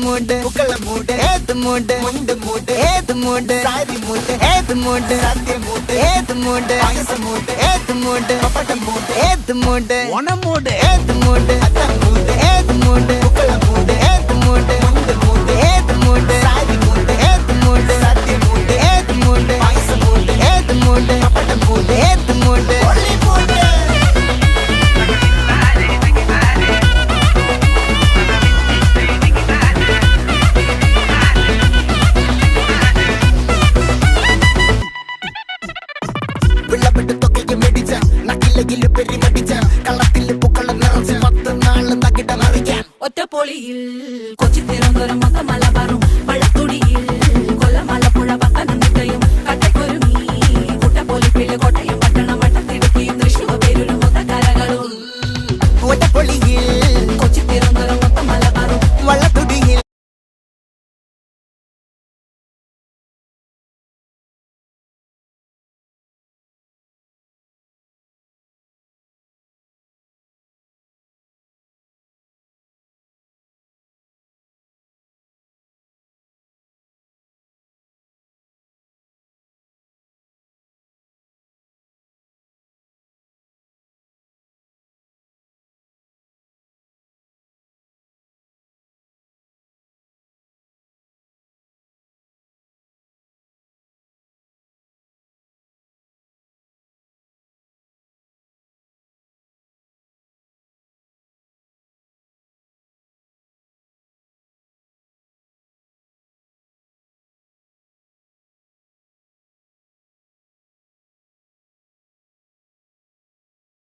மூடு புக்கல மூடு ஏது மூடு முண்டு மூடு ஏது மூடு சாரி மூடு ஏது மூடு சத்திய மூடு ஏது மூடு பாயச மூடு ஏது மூடு பப்பட்ட மூடு ஏது மூடு ஒன மூடு ஏது மூடு அத்த மூடு ஏது மூடு புக்கல மூடு ஏது மூடு முண்டு மூடு ஏது மூடு சாரி மூடு ஏது மூடு சத்திய மூடு ஏது மூடு பாயச மூடு ஏது மூடு பப்பட்ட மூடு ஏது மூடு ஒளி மூடு വിളവിട്ട് തൊക്കയ്ക്ക് മെടിച്ച നക്കിലകില് പെരിമടിച്ച കള്ളത്തില് പൂക്കള നിറച്ച് 10 നാള് തകിട മറിക്കാൻ ഒറ്റപ്പൊളിയിൽ കൊച്ചി തിരുവനന്തപുരം മൊത്തം മലബാറും പഴക്കുടിയിൽ